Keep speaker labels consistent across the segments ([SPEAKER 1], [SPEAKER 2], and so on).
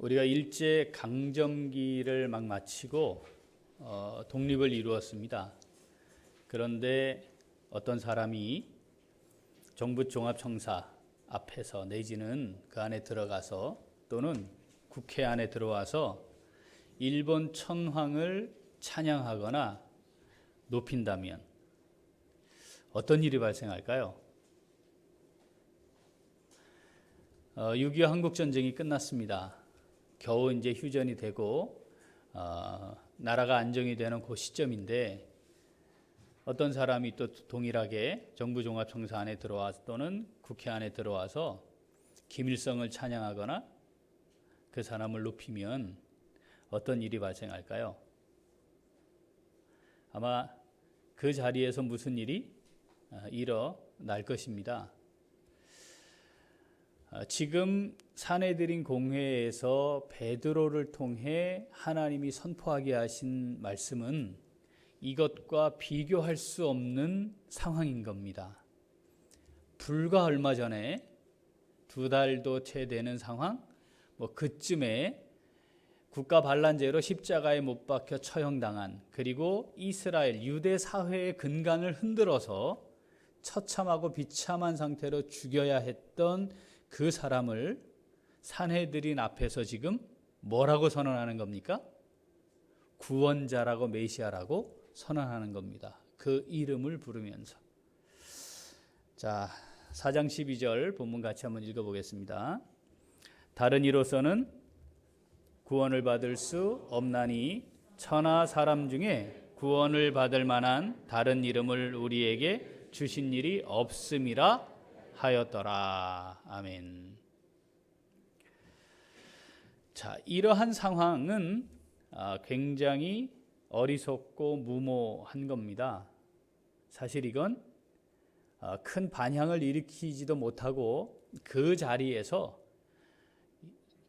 [SPEAKER 1] 우리가 일제 강점기를 막 마치고 독립을 이루었습니다. 그런데 어떤 사람이 정부 종합청사 앞에서 내지는 그 안에 들어가서 또는 국회 안에 들어와서 일본 천황을 찬양하거나 높인다면 어떤 일이 발생할까요? 6.25 한국전쟁이 끝났습니다. 겨우 이제 휴전이 되고 나라가 안정이 되는 그 시점인데 어떤 사람이 또 동일하게 정부종합청사 안에 들어와서 또는 국회 안에 들어와서 김일성을 찬양하거나 그 사람을 높이면 어떤 일이 발생할까요? 아마 그 자리에서 무슨 일이 일어날 것입니다. 지금 산헤드린 공회에서 베드로를 통해 하나님이 선포하게 하신 말씀은 이것과 비교할 수 없는 상황인 겁니다. 불과 얼마 전에 2달도 채 되는 상황, 그쯤에 국가 반란죄로 십자가에 못 박혀 처형당한, 그리고 이스라엘 유대 사회의 근간을 흔들어서 처참하고 비참한 상태로 죽여야 했던 그 사람을 산헤드린 앞에서 지금 뭐라고 선언하는 겁니까? 구원자라고, 메시아라고 선언하는 겁니다. 그 이름을 부르면서. 자, 4장 12절 본문 같이 한번 읽어보겠습니다. 다른 이로서는 구원을 받을 수 없나니 천하 사람 중에 구원을 받을 만한 다른 이름을 우리에게 주신 일이 없음이라 하였더라. 아멘. 자, 이러한 상황은 굉장히 어리석고 무모한 겁니다. 사실 이건 큰 반향을 일으키지도 못하고 그 자리에서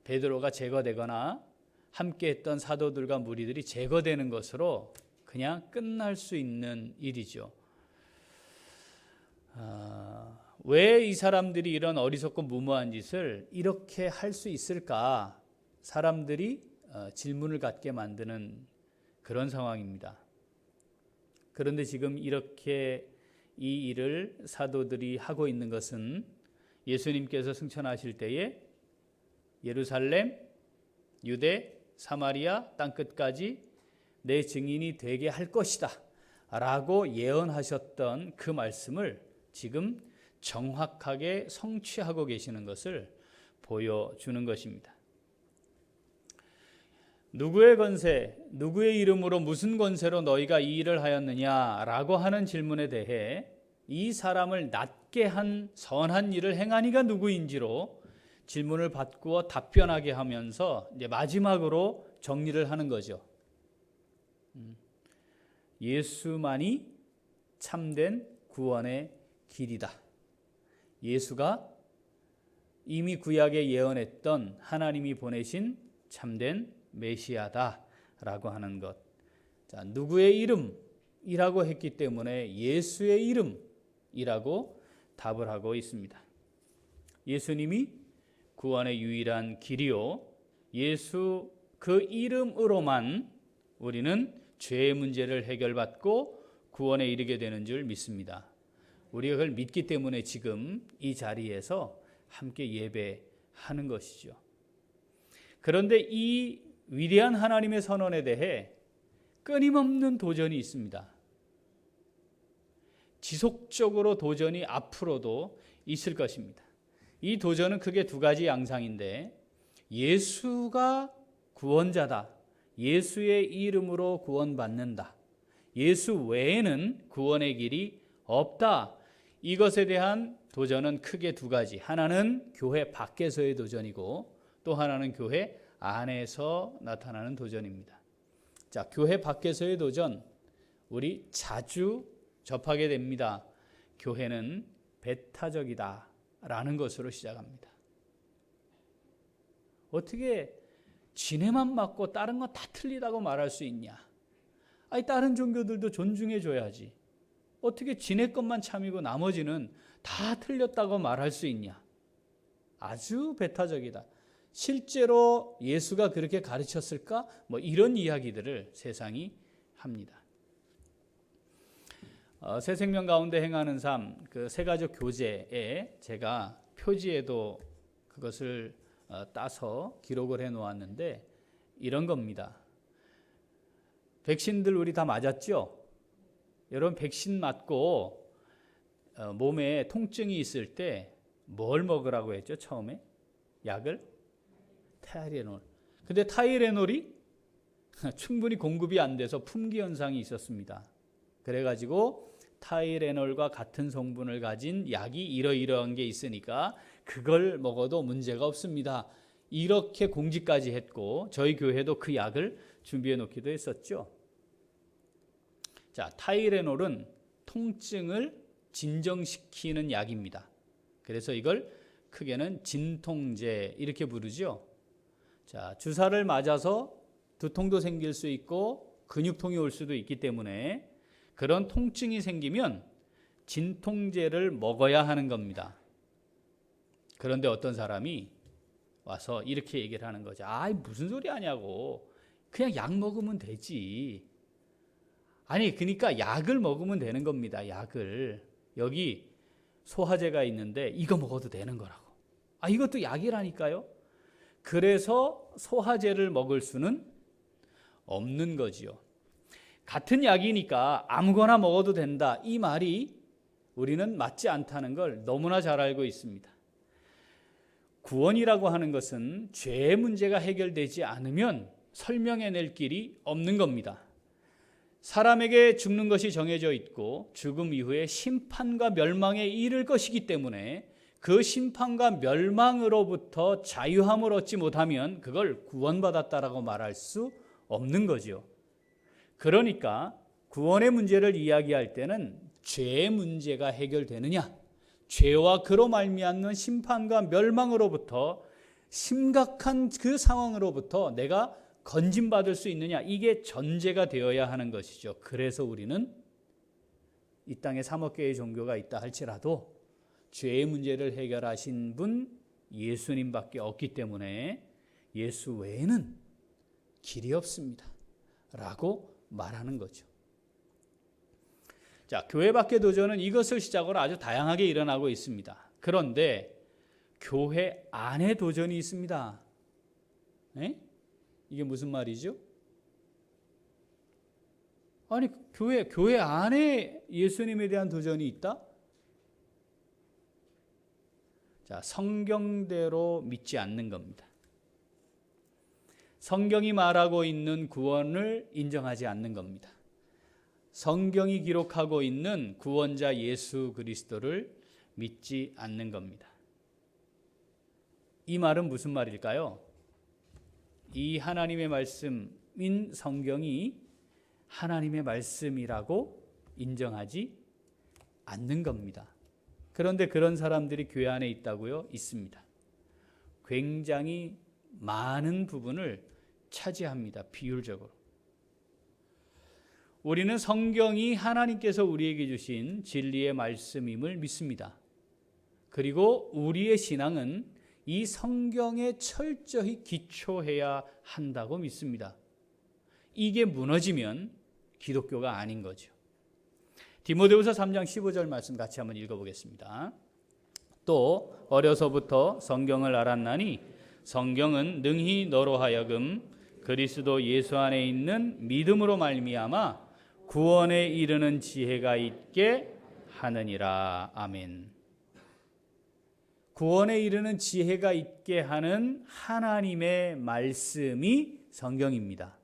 [SPEAKER 1] 베드로가 제거되거나 함께했던 사도들과 무리들이 제거되는 것으로 그냥 끝날 수 있는 일이죠. 왜 이 사람들이 이런 어리석고 무모한 짓을 이렇게 할 수 있을까? 사람들이 질문을 갖게 만드는 그런 상황입니다. 그런데 지금 이렇게 이 일을 사도들이 하고 있는 것은 예수님께서 승천하실 때에 예루살렘, 유대, 사마리아 땅끝까지 내 증인이 되게 할 것이다 라고 예언하셨던 그 말씀을 지금 정확하게 성취하고 계시는 것을 보여주는 것입니다. 누구의 권세, 누구의 이름으로 무슨 권세로 너희가 이 일을 하였느냐라고 하는 질문에 대해 이 사람을 낫게 한 선한 일을 행한 이가 누구인지로 질문을 바꾸어 답변하게 하면서 이제 마지막으로 정리를 하는 거죠. 예수만이 참된 구원의 길이다. 예수가 이미 구약에 예언했던 하나님이 보내신 참된 메시아다라고 하는 것. 자, 누구의 이름이라고 했기 때문에 예수의 이름이라고 답을 하고 있습니다. 예수님이 구원의 유일한 길이요, 예수 그 이름으로만 우리는 죄의 문제를 해결받고 구원에 이르게 되는 줄 믿습니다. 우리가 그걸 믿기 때문에 지금 이 자리에서 함께 예배하는 것이죠. 그런데 이 위대한 하나님의 선언에 대해 끊임없는 도전이 있습니다. 지속적으로 도전이 앞으로도 있을 것입니다. 이 도전은 크게 두 가지 양상인데, 예수가 구원자다, 예수의 이름으로 구원받는다, 예수 외에는 구원의 길이 없다, 이것에 대한 도전은 크게 두 가지. 하나는 교회 밖에서의 도전이고 또 하나는 교회 안에서 나타나는 도전입니다. 자, 교회 밖에서의 도전, 우리 자주 접하게 됩니다. 교회는 배타적이다 라는 것으로 시작합니다. 어떻게 지네만 맞고 다른 건 다 틀리다고 말할 수 있냐? 아니, 다른 종교들도 존중해 줘야지. 어떻게 지네 것만 참이고 나머지는 다 틀렸다고 말할 수 있냐? 아주 배타적이다. 실제로 예수가 그렇게 가르쳤을까? 뭐 이런 이야기들을 세상이 합니다. 새 생명 가운데 행하는 삶, 그 새가족 교제에 제가 표지에도 그것을 따서 기록을 해 놓았는데 이런 겁니다. 백신들 우리 다 맞았죠? 여러분 백신 맞고 몸에 통증이 있을 때 뭘 먹으라고 했죠? 처음에 약을? 타이레놀. 근데 타이레놀이 충분히 공급이 안 돼서 품귀 현상이 있었습니다. 그래가지고 타이레놀과 같은 성분을 가진 약이 이러이러한 게 있으니까 그걸 먹어도 문제가 없습니다. 이렇게 공지까지 했고 저희 교회도 그 약을 준비해 놓기도 했었죠. 자, 타이레놀은 통증을 진정시키는 약입니다. 그래서 이걸 크게는 진통제 이렇게 부르죠. 자, 주사를 맞아서 두통도 생길 수 있고 근육통이 올 수도 있기 때문에 그런 통증이 생기면 진통제를 먹어야 하는 겁니다. 그런데 어떤 사람이 와서 이렇게 얘기를 하는 거죠. 아, 무슨 소리 하냐고. 그냥 약 먹으면 되지. 아니, 그러니까 약을 먹으면 되는 겁니다. 약을. 여기 소화제가 있는데 이거 먹어도 되는 거라고. 아, 이것도 약이라니까요. 그래서 소화제를 먹을 수는 없는 거지요. 같은 약이니까 아무거나 먹어도 된다. 이 말이 우리는 맞지 않다는 걸 너무나 잘 알고 있습니다. 구원이라고 하는 것은 죄의 문제가 해결되지 않으면 설명해낼 길이 없는 겁니다. 사람에게 죽는 것이 정해져 있고 죽음 이후에 심판과 멸망에 이를 것이기 때문에 그 심판과 멸망으로부터 자유함을 얻지 못하면 그걸 구원받았다라고 말할 수 없는 거죠. 그러니까 구원의 문제를 이야기할 때는 죄의 문제가 해결되느냐, 죄와 그로 말미암는 심판과 멸망으로부터 심각한 그 상황으로부터 내가 건진받을 수 있느냐, 이게 전제가 되어야 하는 것이죠. 그래서 우리는 이 땅에 3억 개의 종교가 있다 할지라도 죄의 문제를 해결하신 분 예수님밖에 없기 때문에 예수 외에는 길이 없습니다 라고 말하는 거죠. 자, 교회 밖의 도전은 이것을 시작으로 아주 다양하게 일어나고 있습니다. 그런데 교회 안에 도전이 있습니다. 네? 이게 무슨 말이죠? 아니, 교회 안에 예수님에 대한 도전이 있다? 자, 성경대로 믿지 않는 겁니다. 성경이 말하고 있는 구원을 인정하지 않는 겁니다. 성경이 기록하고 있는 구원자 예수 그리스도를 믿지 않는 겁니다. 이 말은 무슨 말일까요? 이 하나님의 말씀인 성경이 하나님의 말씀이라고 인정하지 않는 겁니다. 그런데 그런 사람들이 교회 안에 있다고요? 있습니다. 굉장히 많은 부분을 차지합니다. 비율적으로. 우리는 성경이 하나님께서 우리에게 주신 진리의 말씀임을 믿습니다. 그리고 우리의 신앙은 이 성경에 철저히 기초해야 한다고 믿습니다. 이게 무너지면 기독교가 아닌 거죠. 디모데후서 3장 15절 말씀 같이 한번 읽어보겠습니다. 또 어려서부터 성경을 알았나니 성경은 능히 너로 하여금 그리스도 예수 안에 있는 믿음으로 말미암아 구원에 이르는 지혜가 있게 하느니라. 아멘. 구원에 이르는 지혜가 있게 하는 하나님의 말씀이 성경입니다.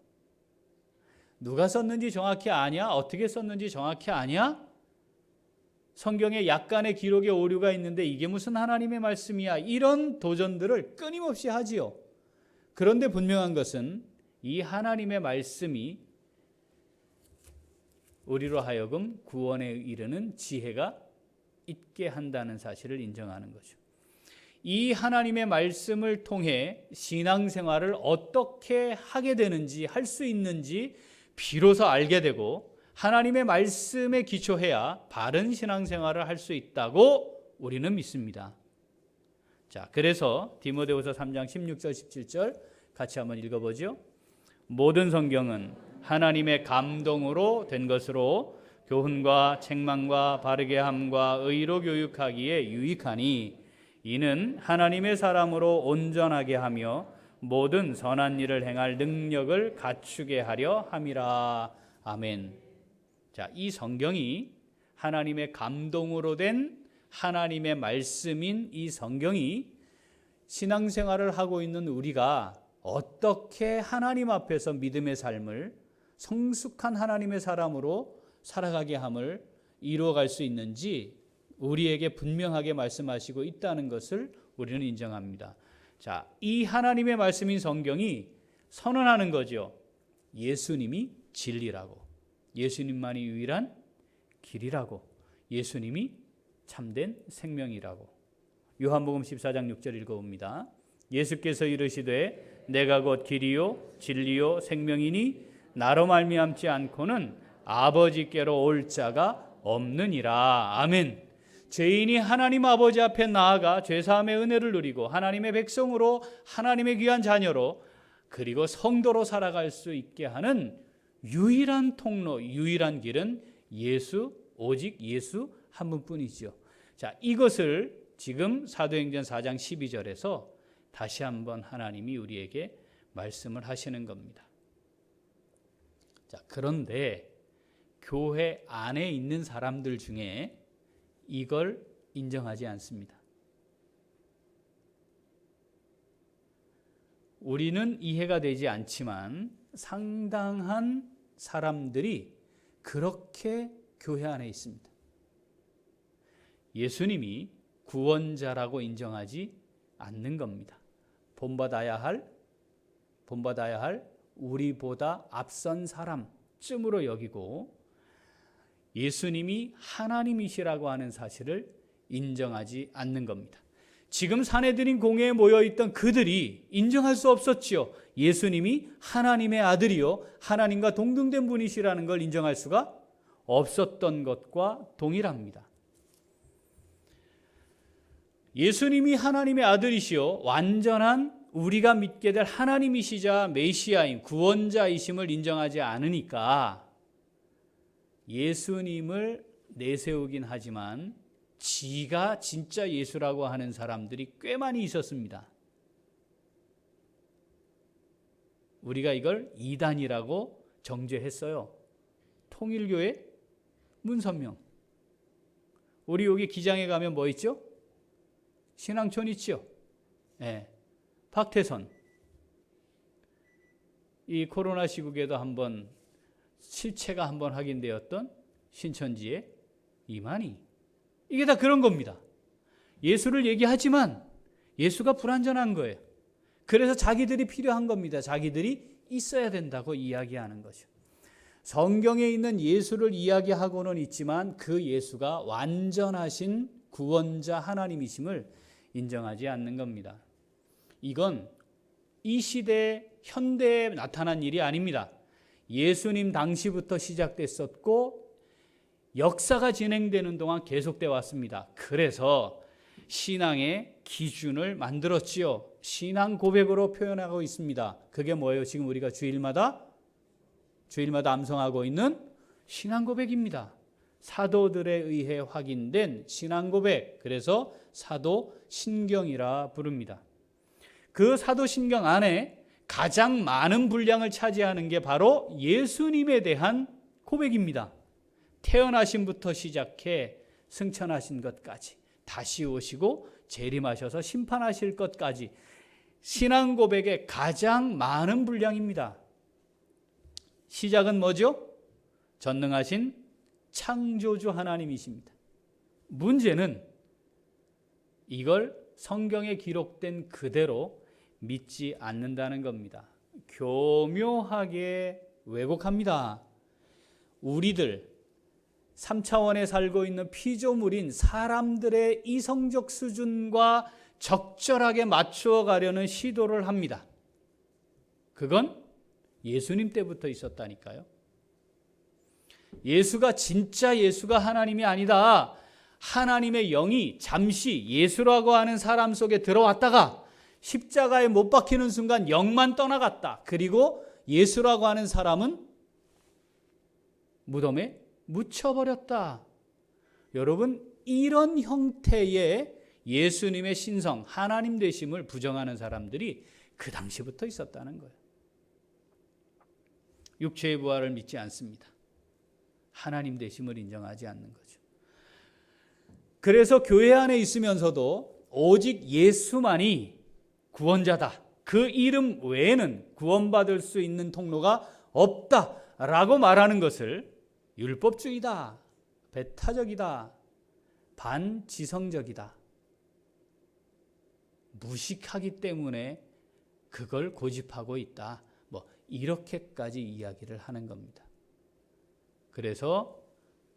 [SPEAKER 1] 누가 썼는지 정확히 아냐? 어떻게 썼는지 정확히 아냐? 성경에 약간의 기록에 오류가 있는데 이게 무슨 하나님의 말씀이야? 이런 도전들을 끊임없이 하지요. 그런데 분명한 것은 이 하나님의 말씀이 우리로 하여금 구원에 이르는 지혜가 있게 한다는 사실을 인정하는 거죠. 이 하나님의 말씀을 통해 신앙생활을 어떻게 하게 되는지, 할 수 있는지 비로소 알게 되고 하나님의 말씀에 기초해야 바른 신앙생활을 할 수 있다고 우리는 믿습니다. 자, 그래서 디모데후서 3장 16절 17절 같이 한번 읽어보죠. 모든 성경은 하나님의 감동으로 된 것으로 교훈과 책망과 바르게 함과 의로 교육하기에 유익하니 이는 하나님의 사람으로 온전하게 하며 모든 선한 일을 행할 능력을 갖추게 하려 함이라. 아멘. 자, 이 성경이 하나님의 감동으로 된 하나님의 말씀인 이 성경이 신앙생활을 하고 있는 우리가 어떻게 하나님 앞에서 믿음의 삶을 성숙한 하나님의 사람으로 살아가게 함을 이루어갈 수 있는지 우리에게 분명하게 말씀하시고 있다는 것을 우리는 인정합니다. 자, 이 하나님의 말씀인 성경이 선언하는 거죠. 예수님이 진리라고, 예수님만이 유일한 길이라고, 예수님이 참된 생명이라고. 요한복음 14장 6절 읽어봅니다. 예수께서 이르시되 내가 곧 길이요 진리요 생명이니 나로 말미암지 않고는 아버지께로 올 자가 없느니라. 아멘. 죄인이 하나님 아버지 앞에 나아가 죄사함의 은혜를 누리고 하나님의 백성으로 하나님의 귀한 자녀로 그리고 성도로 살아갈 수 있게 하는 유일한 통로, 유일한 길은 예수, 오직 예수 한 분뿐이죠. 자, 이것을 지금 사도행전 4장 12절에서 다시 한번 하나님이 우리에게 말씀을 하시는 겁니다. 자, 그런데 교회 안에 있는 사람들 중에 이걸 인정하지 않습니다. 우리는 이해가 되지 않지만 상당한 사람들이 그렇게 교회 안에 있습니다. 예수님이 구원자라고 인정하지 않는 겁니다. 본받아야 할 우리보다 앞선 사람쯤으로 여기고 예수님이 하나님이시라고 하는 사실을 인정하지 않는 겁니다. 지금 산헤드린 공회에 모여있던 그들이 인정할 수 없었지요. 예수님이 하나님의 아들이요 하나님과 동등된 분이시라는 걸 인정할 수가 없었던 것과 동일합니다. 예수님이 하나님의 아들이시요 완전한 우리가 믿게 될 하나님이시자 메시아인 구원자이심을 인정하지 않으니까 예수님을 내세우긴 하지만 지가 진짜 예수라고 하는 사람들이 꽤 많이 있었습니다. 우리가 이걸 이단이라고 정죄했어요. 통일교회 문선명. 우리 여기 기장에 가면 뭐 있죠? 신앙촌 있죠? 네. 박태선. 이 코로나 시국에도 한번 실체가 한번 확인되었던 신천지의 이만희. 이게 다 그런 겁니다. 예수를 얘기하지만 예수가 불완전한 거예요. 그래서 자기들이 필요한 겁니다. 자기들이 있어야 된다고 이야기하는 거죠. 성경에 있는 예수를 이야기하고는 있지만 그 예수가 완전하신 구원자 하나님이심을 인정하지 않는 겁니다. 이건 이 시대 현대에 나타난 일이 아닙니다. 예수님 당시부터 시작됐었고 역사가 진행되는 동안 계속돼 왔습니다. 그래서 신앙의 기준을 만들었지요. 신앙 고백으로 표현하고 있습니다. 그게 뭐예요? 지금 우리가 주일마다 암송하고 있는 신앙 고백입니다. 사도들에 의해 확인된 신앙 고백. 그래서 사도 신경이라 부릅니다. 그 사도 신경 안에 가장 많은 분량을 차지하는 게 바로 예수님에 대한 고백입니다. 태어나심부터 시작해 승천하신 것까지, 다시 오시고 재림하셔서 심판하실 것까지 신앙 고백의 가장 많은 분량입니다. 시작은 뭐죠? 전능하신 창조주 하나님이십니다. 문제는 이걸 성경에 기록된 그대로 믿지 않는다는 겁니다. 교묘하게 왜곡합니다. 우리들 3차원에 살고 있는 피조물인 사람들의 이성적 수준과 적절하게 맞추어 가려는 시도를 합니다. 그건 예수님 때부터 있었다니까요. 예수가 진짜 예수가 하나님이 아니다. 하나님의 영이 잠시 예수라고 하는 사람 속에 들어왔다가 십자가에 못 박히는 순간 영만 떠나갔다. 그리고 예수라고 하는 사람은 무덤에 묻혀버렸다. 여러분, 이런 형태의 예수님의 신성, 하나님 되심을 부정하는 사람들이 그 당시부터 있었다는 거예요. 육체의 부활을 믿지 않습니다. 하나님 되심을 인정하지 않는 거죠. 그래서 교회 안에 있으면서도 오직 예수만이 구원자다. 그 이름 외에는 구원받을 수 있는 통로가 없다라고 말하는 것을 율법주의다, 배타적이다, 반지성적이다, 무식하기 때문에 그걸 고집하고 있다. 이렇게까지 이야기를 하는 겁니다. 그래서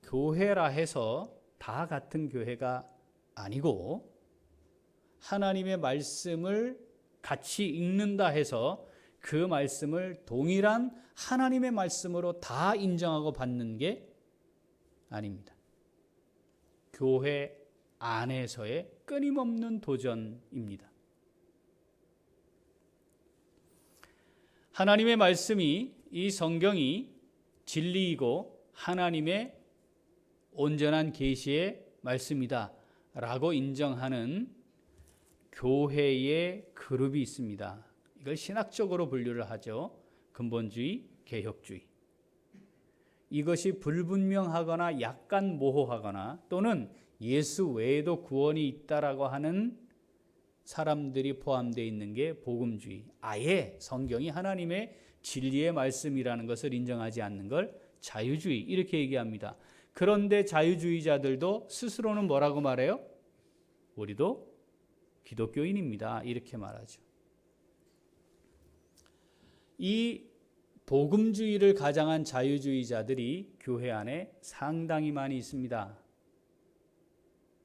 [SPEAKER 1] 교회라 해서 다 같은 교회가 아니고 하나님의 말씀을 같이 읽는다 해서 그 말씀을 동일한 하나님의 말씀으로 다 인정하고 받는 게 아닙니다. 교회 안에서의 끊임없는 도전입니다. 하나님의 말씀이, 이 성경이 진리이고 하나님의 온전한 계시의 말씀이다 라고 인정하는 교회의 그룹이 있습니다. 이걸 신학적으로 분류를 하죠. 근본주의, 개혁주의. 이것이 불분명하거나 약간 모호하거나 또는 예수 외에도 구원이 있다라고 하는 사람들이 포함되어 있는 게 복음주의. 아예 성경이 하나님의 진리의 말씀이라는 것을 인정하지 않는 걸 자유주의, 이렇게 얘기합니다. 그런데 자유주의자들도 스스로는 뭐라고 말해요? 우리도 기독교인입니다, 이렇게 말하죠. 이 복음주의를 가장한 자유주의자들이 교회 안에 상당히 많이 있습니다.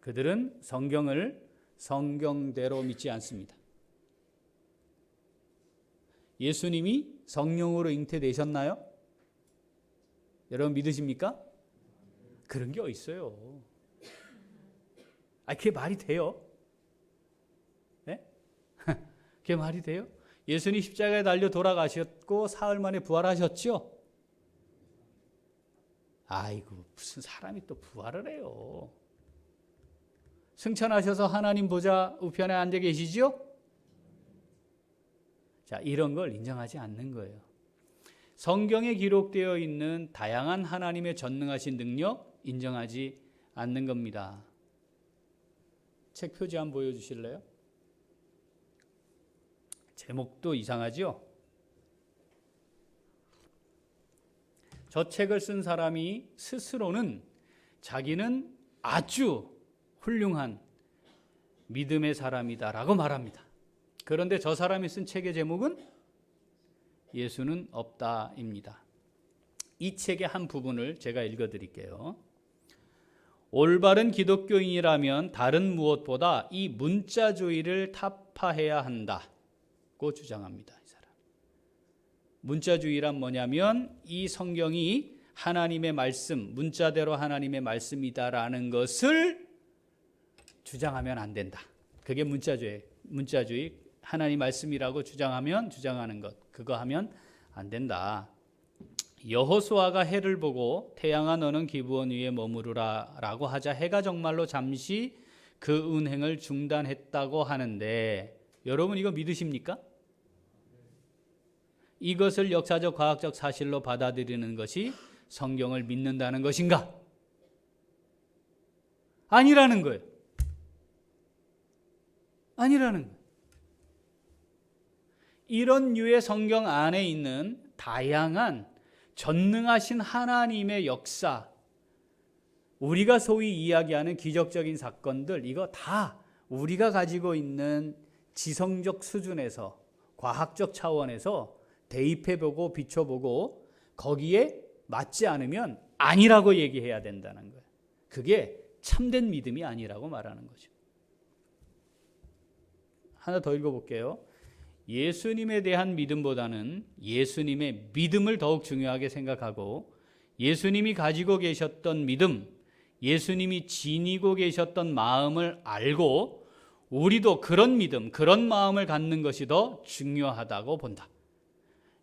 [SPEAKER 1] 그들은 성경을 성경대로 믿지 않습니다. 예수님이 성령으로 잉태되셨나요? 여러분 믿으십니까? 그런 게 어디 있어요? 그게 말이 돼요? 네? 그게 말이 돼요? 예수님 십자가에 달려 돌아가셨고 사흘 만에 부활하셨죠? 아이고, 무슨 사람이 또 부활을 해요? 승천하셔서 하나님 보좌 우편에 앉아 계시죠? 자, 이런 걸 인정하지 않는 거예요. 성경에 기록되어 있는 다양한 하나님의 전능하신 능력 인정하지 않는 겁니다. 책 표지 한번 보여주실래요? 제목도 이상하죠? 저 책을 쓴 사람이 스스로는 자기는 아주 훌륭한 믿음의 사람이다라고 말합니다. 그런데 저 사람이 쓴 책의 제목은 예수는 없다입니다. 이 책의 한 부분을 제가 읽어드릴게요. 올바른 기독교인이라면 다른 무엇보다 이 문자주의를 타파해야 한다고 주장합니다. 이 사람. 문자주의란 뭐냐면 이 성경이 하나님의 말씀, 문자대로 하나님의 말씀이다라는 것을 주장하면 안 된다. 그게 문자주의, 하나님 말씀이라고 주장하는 것, 그거 하면 안 된다. 여호수아가 해를 보고 태양아 너는 기브온 위에 머무르라 라고 하자 해가 정말로 잠시 그 운행을 중단했다고 하는데 여러분 이거 믿으십니까? 이것을 역사적 과학적 사실로 받아들이는 것이 성경을 믿는다는 것인가? 아니라는 거예요. 아니라는 거예요. 이런 류의 성경 안에 있는 다양한 전능하신 하나님의 역사, 우리가 소위 이야기하는 기적적인 사건들, 이거 다 우리가 가지고 있는 지성적 수준에서 과학적 차원에서 대입해보고 비춰보고 거기에 맞지 않으면 아니라고 얘기해야 된다는 거예요. 그게 참된 믿음이 아니라고 말하는 거죠. 하나 더 읽어볼게요. 예수님에 대한 믿음보다는 예수님의 믿음을 더욱 중요하게 생각하고 예수님이 가지고 계셨던 믿음, 예수님이 지니고 계셨던 마음을 알고 우리도 그런 믿음, 그런 마음을 갖는 것이 더 중요하다고 본다.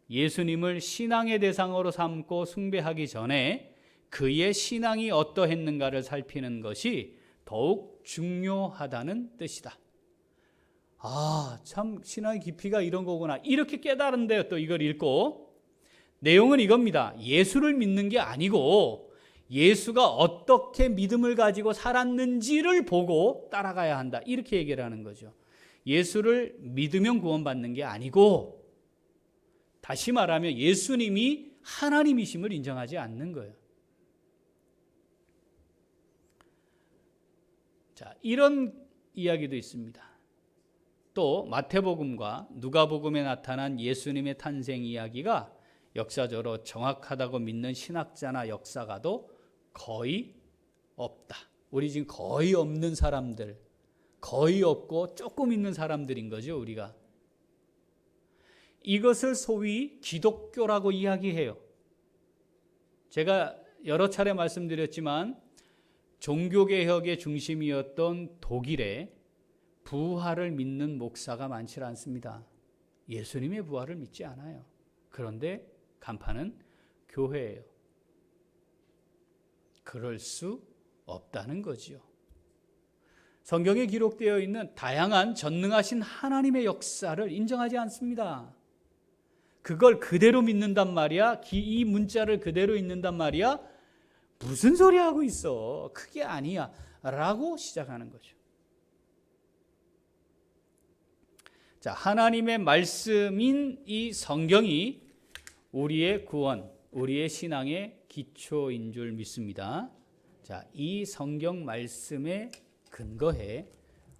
[SPEAKER 1] 예수님을 신앙의 대상으로 삼고 숭배하기 전에 그의 신앙이 어떠했는가를 살피는 것이 더욱 중요하다는 뜻이다. 아, 참 신앙의 깊이가 이런 거구나. 이렇게 깨달은데요. 또 이걸 읽고 내용은 이겁니다. 예수를 믿는 게 아니고 예수가 어떻게 믿음을 가지고 살았는지를 보고 따라가야 한다. 이렇게 얘기를 하는 거죠. 예수를 믿으면 구원받는 게 아니고, 다시 말하면 예수님이 하나님이심을 인정하지 않는 거예요. 자, 이런 이야기도 있습니다. 또 마태복음과 누가복음에 나타난 예수님의 탄생 이야기가 역사적으로 정확하다고 믿는 신학자나 역사가도 거의 없다. 우리 지금 거의 없는 사람들, 거의 없고 조금 있는 사람들인 거죠, 우리가. 이것을 소위 기독교라고 이야기해요. 제가 여러 차례 말씀드렸지만 종교개혁의 중심이었던 독일에 부활을 믿는 목사가 많지 않습니다. 예수님의 부활을 믿지 않아요. 그런데 간판은 교회예요. 그럴 수 없다는 거지요. 성경에 기록되어 있는 다양한 전능하신 하나님의 역사를 인정하지 않습니다. 그걸 그대로 믿는단 말이야. 이 문자를 그대로 읽는단 말이야. 무슨 소리 하고 있어? 그게 아니야. 라고 시작하는 거죠. 자, 하나님의 말씀인 이 성경이 우리의 구원, 우리의 신앙의 기초인 줄 믿습니다. 자, 이 성경 말씀에 근거해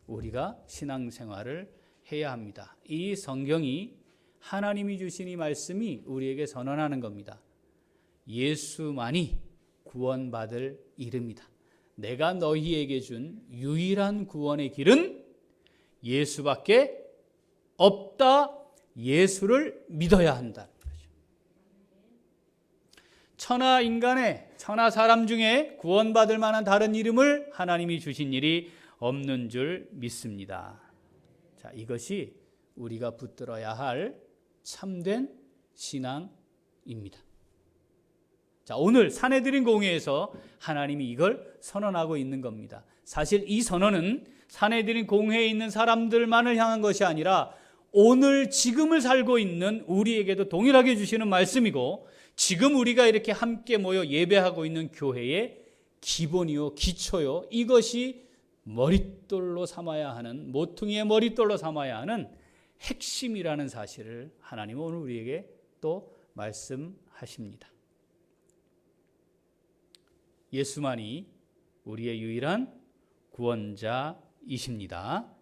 [SPEAKER 1] 우리가 신앙생활을 해야 합니다. 이 성경이 하나님이 주신 이 말씀이 우리에게 선언하는 겁니다. 예수만이 구원받을 이름이다. 내가 너희에게 준 유일한 구원의 길은 예수밖에 없다. 예수를 믿어야 한다. 천하 인간의, 천하 사람 중에 구원받을 만한 다른 이름을 하나님이 주신 일이 없는 줄 믿습니다. 자, 이것이 우리가 붙들어야 할 참된 신앙입니다. 자, 오늘 산헤드린 공회에서 하나님이 이걸 선언하고 있는 겁니다. 사실 이 선언은 산헤드린 공회에 있는 사람들만을 향한 것이 아니라 오늘 지금을 살고 있는 우리에게도 동일하게 주시는 말씀이고, 지금 우리가 이렇게 함께 모여 예배하고 있는 교회의 기본이요, 기초요, 이것이 머릿돌로 삼아야 하는, 모퉁이의 머릿돌로 삼아야 하는 핵심이라는 사실을 하나님은 오늘 우리에게 또 말씀하십니다. 예수만이 우리의 유일한 구원자이십니다.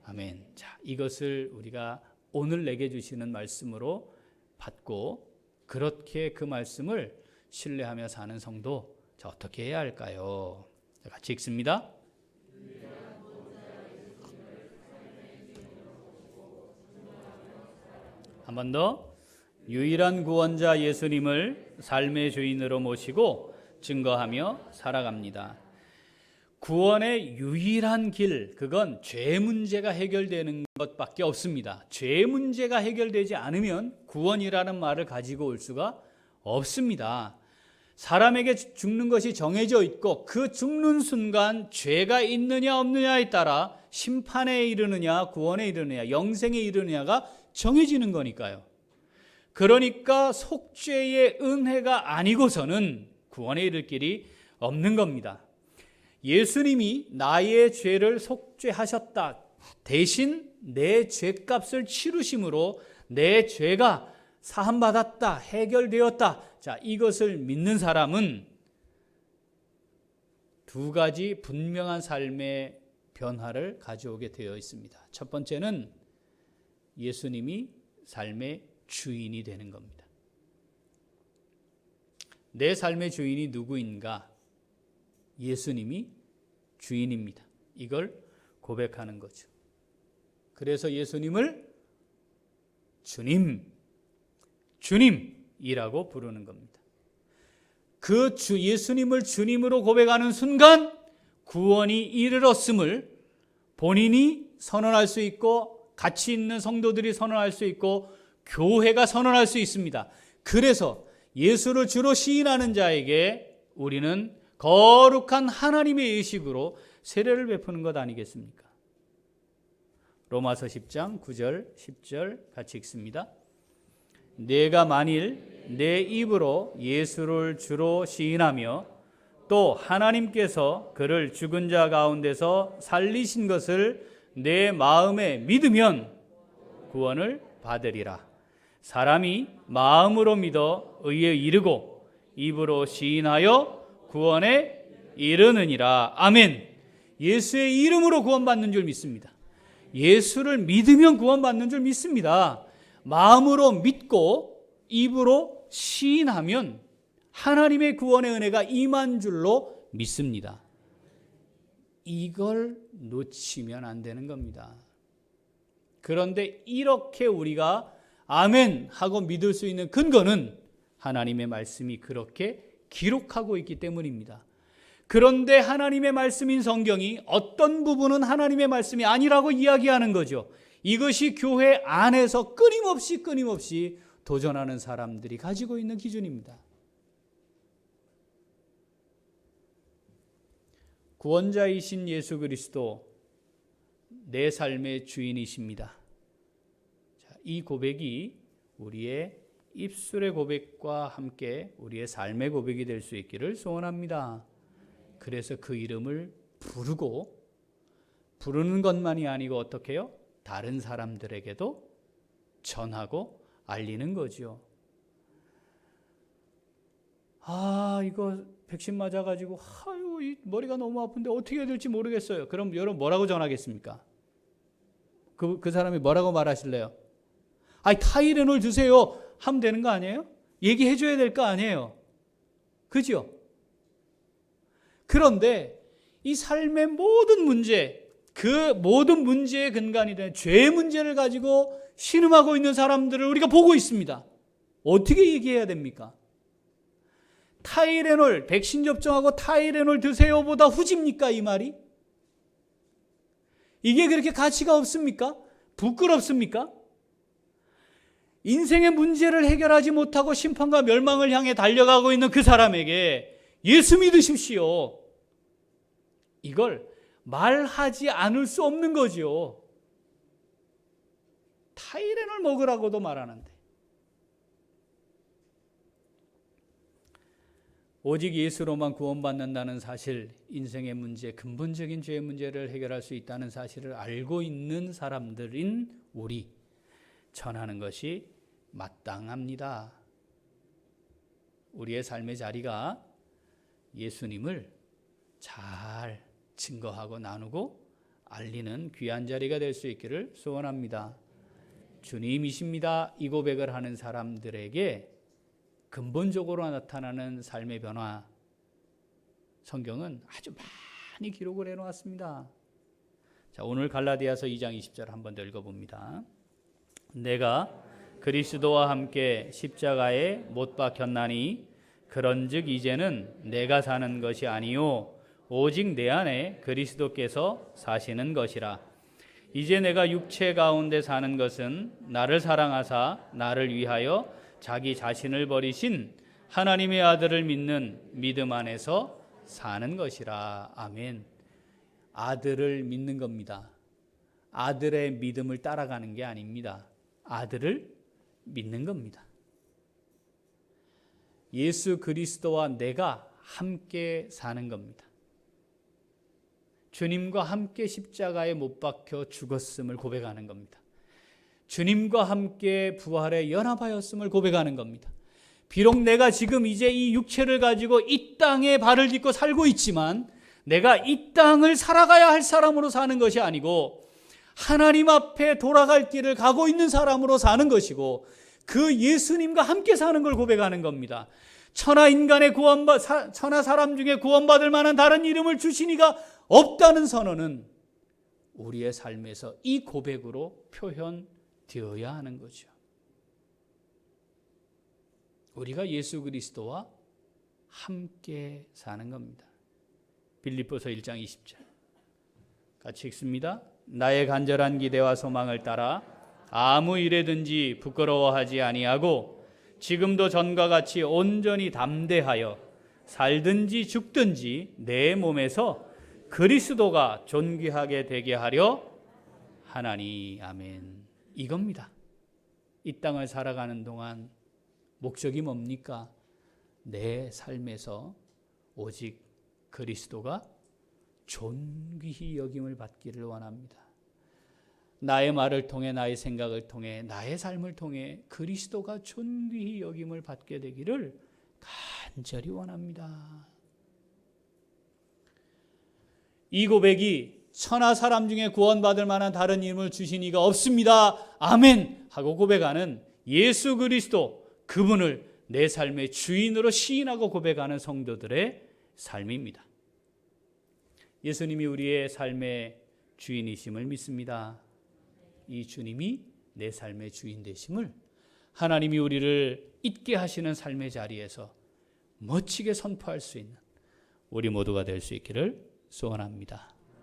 [SPEAKER 1] 아멘. 자, 이것을 우리가 오늘 내게 주시는 말씀으로 받고 그렇게 그 말씀을 신뢰하며 사는 성도, 자, 어떻게 해야 할까요? 자, 같이 읽습니다. 한 번 더. 유일한 구원자 예수님을 삶의 주인으로 모시고 증거하며 살아갑니다. 구원의 유일한 길, 그건 죄 문제가 해결되는 것밖에 없습니다. 죄 문제가 해결되지 않으면 구원이라는 말을 가지고 올 수가 없습니다. 사람에게 죽는 것이 정해져 있고 그 죽는 순간 죄가 있느냐 없느냐에 따라 심판에 이르느냐 구원에 이르느냐 영생에 이르느냐가 정해지는 거니까요. 그러니까 속죄의 은혜가 아니고서는 구원에 이를 길이 없는 겁니다. 예수님이 나의 죄를 속죄하셨다. 대신 내 죄값을 치르심으로 내 죄가 사함받았다. 해결되었다. 자, 이것을 믿는 사람은 두 가지 분명한 삶의 변화를 가져오게 되어 있습니다. 첫 번째는 예수님이 삶의 주인이 되는 겁니다. 내 삶의 주인이 누구인가? 예수님이 주인입니다. 이걸 고백하는 거죠. 그래서 예수님을 주님, 주님이라고 부르는 겁니다. 그 예수님을 주님으로 고백하는 순간 구원이 이르렀음을 본인이 선언할 수 있고 같이 있는 성도들이 선언할 수 있고 교회가 선언할 수 있습니다. 그래서 예수를 주로 시인하는 자에게 우리는 거룩한 하나님의 의식으로 세례를 베푸는 것 아니겠습니까? 로마서 10장 9절 10절 같이 읽습니다. 내가 만일 내 입으로 예수를 주로 시인하며 또 하나님께서 그를 죽은 자 가운데서 살리신 것을 내 마음에 믿으면 구원을 받으리라. 사람이 마음으로 믿어 의에 이르고 입으로 시인하여 구원에 이르느니라. 아멘. 예수의 이름으로 구원받는 줄 믿습니다. 예수를 믿으면 구원받는 줄 믿습니다. 마음으로 믿고 입으로 시인하면 하나님의 구원의 은혜가 임한 줄로 믿습니다. 이걸 놓치면 안 되는 겁니다. 그런데 이렇게 우리가 아멘 하고 믿을 수 있는 근거는 하나님의 말씀이 그렇게 기록하고 있기 때문입니다. 그런데 하나님의 말씀인 성경이 어떤 부분은 하나님의 말씀이 아니라고 이야기하는 거죠. 이것이 교회 안에서 끊임없이 도전하는 사람들이 가지고 있는 기준입니다. 구원자이신 예수 그리스도 내 삶의 주인이십니다. 이 고백이 우리의 입술의 고백과 함께 우리의 삶의 고백이 될 수 있기를 소원합니다. 그래서 그 이름을 부르는 것만이 아니고 어떻게 해요? 다른 사람들에게도 전하고 알리는 거죠. 이거 백신 맞아가지고 이 머리가 너무 아픈데 어떻게 해야 될지 모르겠어요. 그럼 여러분 뭐라고 전하겠습니까? 그 사람이 뭐라고 말하실래요? 타이레놀 드세요 하면 되는 거 아니에요? 얘기해 줘야 될 거 아니에요? 그죠? 그런데 이 삶의 모든 문제, 그 모든 문제의 근간이 되는 죄의 문제를 가지고 신음하고 있는 사람들을 우리가 보고 있습니다. 어떻게 얘기해야 됩니까? 타이레놀, 백신 접종하고 타이레놀 드세요보다 후집니까 이 말이? 이게 그렇게 가치가 없습니까? 부끄럽습니까? 인생의 문제를 해결하지 못하고 심판과 멸망을 향해 달려가고 있는 그 사람에게 예수 믿으십시오. 이걸 말하지 않을 수 없는 거죠. 타이레놀 먹으라고도 말하는데. 오직 예수로만 구원받는다는 사실, 인생의 문제, 근본적인 죄의 문제를 해결할 수 있다는 사실을 알고 있는 사람들인 우리 전하는 것이 마땅합니다. 우리의 삶의 자리가 예수님을 잘 증거하고 나누고 알리는 귀한 자리가 될 수 있기를 소원합니다. 주님이십니다. 이 고백을 하는 사람들에게 근본적으로 나타나는 삶의 변화, 성경은 아주 많이 기록을 해놓았습니다. 자, 오늘 갈라디아서 2장 20절 한번 더 읽어봅니다. 내가 그리스도와 함께 십자가에 못 박혔나니 그런즉 이제는 내가 사는 것이 아니요 오직 내 안에 그리스도께서 사시는 것이라. 이제 내가 육체 가운데 사는 것은 나를 사랑하사 나를 위하여 자기 자신을 버리신 하나님의 아들을 믿는 믿음 안에서 사는 것이라. 아멘. 아들을 믿는 겁니다. 아들의 믿음을 따라가는 게 아닙니다. 아들을 믿는 겁니다. 예수 그리스도와 내가 함께 사는 겁니다. 주님과 함께 십자가에 못 박혀 죽었음을 고백하는 겁니다. 주님과 함께 부활에 연합하였음을 고백하는 겁니다. 비록 내가 지금 이제 이 육체를 가지고 이 땅에 발을 딛고 살고 있지만 내가 이 땅을 살아가야 할 사람으로 사는 것이 아니고 하나님 앞에 돌아갈 길을 가고 있는 사람으로 사는 것이고 그 예수님과 함께 사는 걸 고백하는 겁니다. 천하 사람 중에 구원받을 만한 다른 이름을 주시니가 없다는 선언은 우리의 삶에서 이 고백으로 표현되어야 하는 거죠. 우리가 예수 그리스도와 함께 사는 겁니다. 빌립보서 1장 20절 같이 읽습니다. 나의 간절한 기대와 소망을 따라 아무 일에든지 부끄러워하지 아니하고 지금도 전과 같이 온전히 담대하여 살든지 죽든지 내 몸에서 그리스도가 존귀하게 되게 하려 하나니. 아멘. 이겁니다. 이 땅을 살아가는 동안 목적이 뭡니까? 내 삶에서 오직 그리스도가 존귀히 여김을 받기를 원합니다. 나의 말을 통해, 나의 생각을 통해, 나의 삶을 통해 그리스도가 존귀히 여김을 받게 되기를 간절히 원합니다. 이 고백이 천하 사람 중에 구원받을 만한 다른 이름을 주신 이가 없습니다. 아멘 하고 고백하는 예수 그리스도, 그분을 내 삶의 주인으로 시인하고 고백하는 성도들의 삶입니다. 예수님이 우리의 삶의 주인이심을 믿습니다. 이 주님이 내 삶의 주인 되심을 하나님이 우리를 있게 하시는 삶의 자리에서 멋지게 선포할 수 있는 우리 모두가 될 수 있기를 소원합니다.